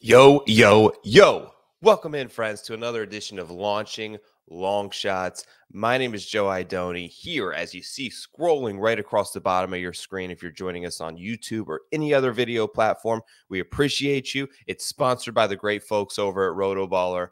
Yo, yo, yo. Welcome in, friends, to another edition of Launching Long Shots. My name is Joe Idone here, as you see, scrolling right across the bottom of your screen. If you're joining us on YouTube or any other video platform, we appreciate you. It's sponsored by the great folks over at RotoBaller.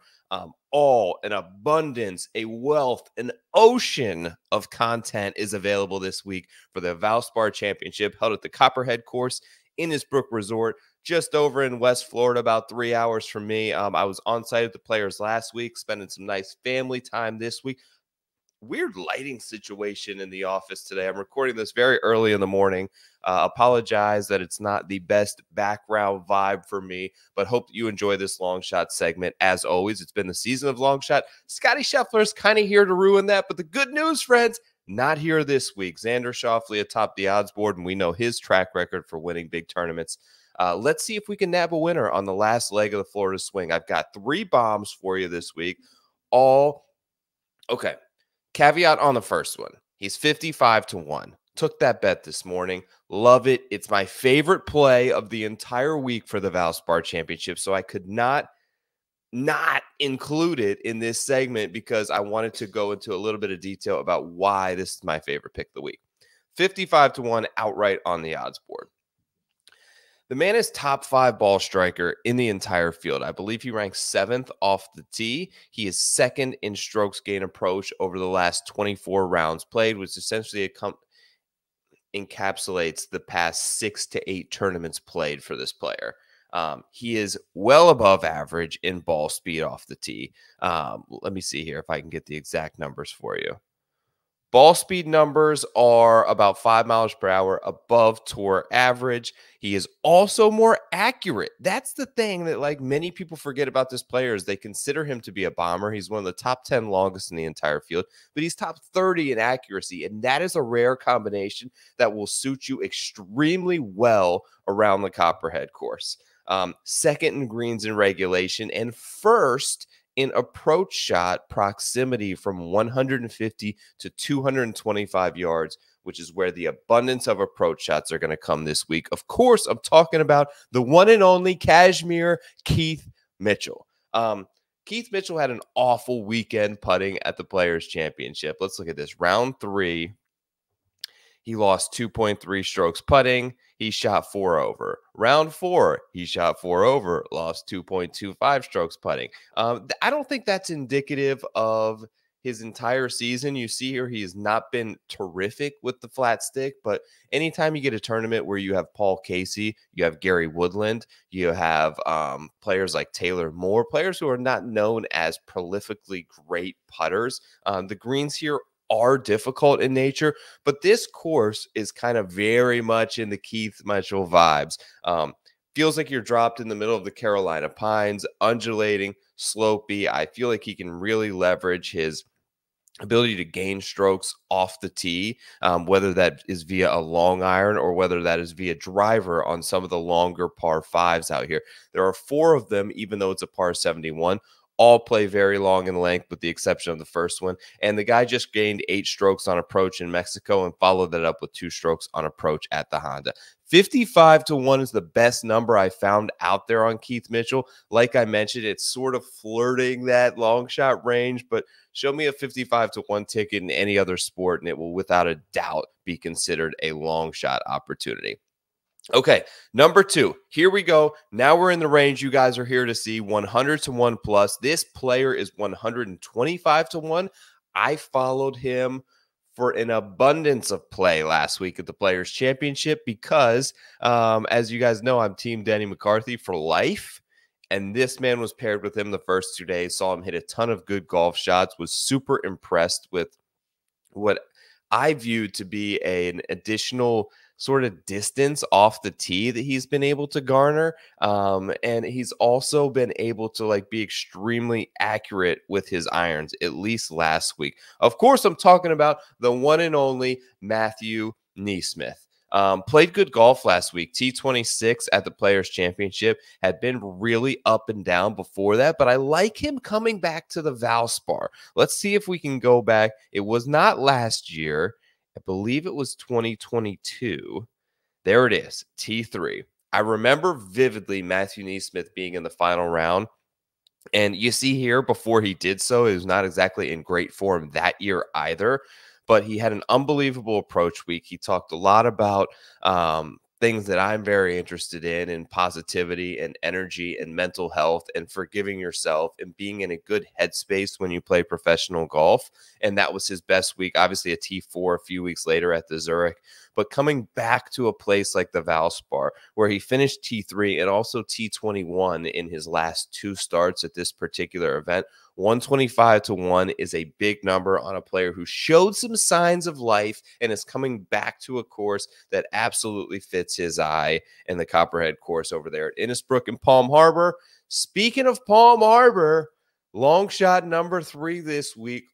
All an abundance, a wealth, an ocean of content is available this week for the Valspar Championship held at the Copperhead course in Innisbrook Resort, just over in West Florida, about 3 hours from me. I was on site with the players last week, spending some nice family time this week. Weird lighting situation in the office today. I'm recording this very early in the morning. Apologize that it's not the best background vibe for me, but hope that you enjoy this long shot segment. As always, it's been the season of long shot. Scotty Scheffler's kind of here to ruin that, but the good news, friends, not here this week. Xander Schauffele atop the odds board, and we know his track record for winning big tournaments. Let's see if we can nab a winner on the last leg of the Florida swing. I've got 3 bombs for you this week. Okay. Caveat on the first one. He's 55-1. Took that bet this morning. Love it. It's my favorite play of the entire week for the Valspar Championship, so I could not include it in this segment because I wanted to go into a little bit of detail about why this is my favorite pick of the week. 55-1 outright on the odds board. The man is top 5 ball striker in the entire field. I believe he ranks 7th off the tee. He is 2nd in strokes gain approach over the last 24 rounds played, which essentially encapsulates the past 6 to 8 tournaments played for this player. He is well above average in ball speed off the tee. Let me see here if I can get the exact numbers for you. Ball speed numbers are about 5 miles per hour above tour average. He is also more accurate. That's the thing that many people forget about this player is they consider him to be a bomber. He's one of the top 10 longest in the entire field, but he's top 30 in accuracy. And that is a rare combination that will suit you extremely well around the Copperhead course. 2nd in greens in regulation and 1st in approach shot proximity from 150 to 225 yards, which is where the abundance of approach shots are going to come this week. Of course, I'm talking about the one and only Kashmir Keith Mitchell. Keith Mitchell had an awful weekend putting at the Players Championship. Let's look at this. Round 3. He lost 2.3 strokes putting. He shot 4 over. Round 4, he shot 4 over, lost 2.25 strokes putting. I don't think that's indicative of his entire season. You see here, he has not been terrific with the flat stick, but anytime you get a tournament where you have Paul Casey, you have Gary Woodland, you have players like Taylor Moore, players who are not known as prolifically great putters. The greens here are difficult in nature, but this course is kind of very much in the Keith Mitchell vibes. Feels like you're dropped in the middle of the Carolina Pines, undulating, slopey. I feel like he can really leverage his ability to gain strokes off the tee, whether that is via a long iron or whether that is via driver on some of the longer par 5s out here. There are 4 of them, even though it's a par 71. All play very long in length with the exception of the first one. And the guy just gained 8 strokes on approach in Mexico and followed that up with 2 strokes on approach at the Honda. 55-1 is the best number I found out there on Keith Mitchell. Like I mentioned, it's sort of flirting that long shot range, but show me a 55-1 ticket in any other sport and it will without a doubt be considered a long shot opportunity. Okay, number 2. Here we go. Now we're in the range you guys are here to see, 100-1 plus. This player is 125-1. I followed him for an abundance of play last week at the Players Championship because, as you guys know, I'm Team Denny McCarthy for life. And this man was paired with him the first 2 days. Saw him hit a ton of good golf shots. Was super impressed with what I viewed to be an additional sort of distance off the tee that he's been able to garner. And he's also been able to be extremely accurate with his irons, at least last week. Of course, I'm talking about the one and only Matthew Neesmith. Played good golf last week. T26 at the Players Championship. Had been really up and down before that, but I like him coming back to the Valspar. Let's see if we can go back. It was not last year. I believe it was 2022. There it is, T3. I remember vividly Matthew Neesmith being in the final round. And you see here before he did so, he was not exactly in great form that year either, but he had an unbelievable approach week. He talked a lot about things that I'm very interested in positivity and energy and mental health and forgiving yourself and being in a good headspace when you play professional golf. And that was his best week. Obviously, a T4 a few weeks later at the Zurich, but coming back to a place like the Valspar, where he finished T3 and also T21 in his last 2 starts at this particular event. 125-1 is a big number on a player who showed some signs of life and is coming back to a course that absolutely fits his eye, and the Copperhead course over there at Innisbrook and Palm Harbor. Speaking of Palm Harbor, long shot number 3 this week.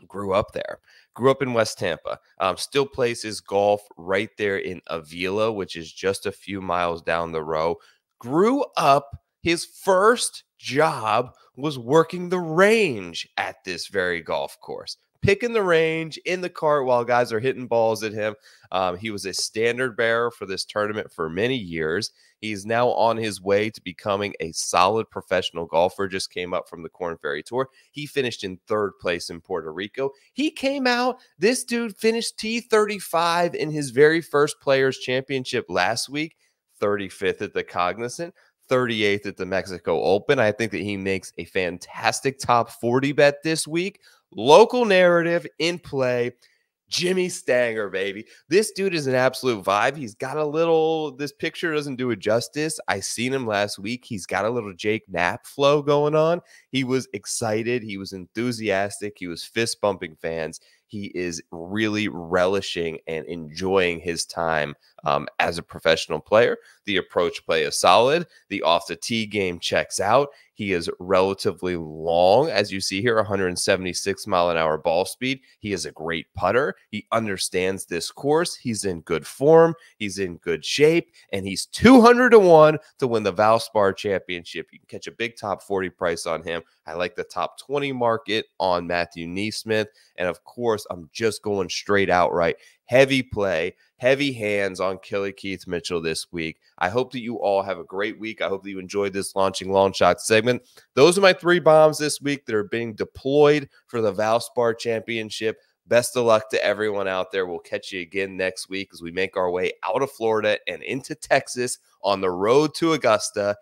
Grew up there, grew up in West Tampa, still plays his golf right there in Avila, which is just a few miles down the road. Grew up, his first job was working the range at this very golf course, picking the range in the cart while guys are hitting balls at him. He was a standard bearer for this tournament for many years. He's now on his way to becoming a solid professional golfer. Just came up from the Korn Ferry Tour. He finished in 3rd place in Puerto Rico. He came out. This dude finished T35 in his very first Players Championship last week, 35th at the Cognizant, 38th at the Mexico Open. I think that he makes a fantastic top 40 bet this week. Local narrative in play. Jimmy Stanger, baby. This dude is an absolute vibe. He's got a little, this picture doesn't do it justice. I seen him last week. He's got a little Jake Knapp flow going on. He was excited. He was enthusiastic. He was fist bumping fans. He is really relishing and enjoying his time as a professional player. The approach play is solid. The off the tee game checks out. He is relatively long, as you see here, 176 mile an hour ball speed. He is a great putter. He understands this course. He's in good form. He's in good shape, and he's 200-1 to win the Valspar Championship. You can catch a big top 40 price on him. I like the top 20 market on Matthew Neesmith. And of course, I'm just going straight outright. Heavy play, heavy hands on Kelly Keith Mitchell this week. I hope that you all have a great week. I hope that you enjoyed this launching long shot segment. Those are my 3 bombs this week that are being deployed for the Valspar Championship. Best of luck to everyone out there. We'll catch you again next week as we make our way out of Florida and into Texas on the road to Augusta.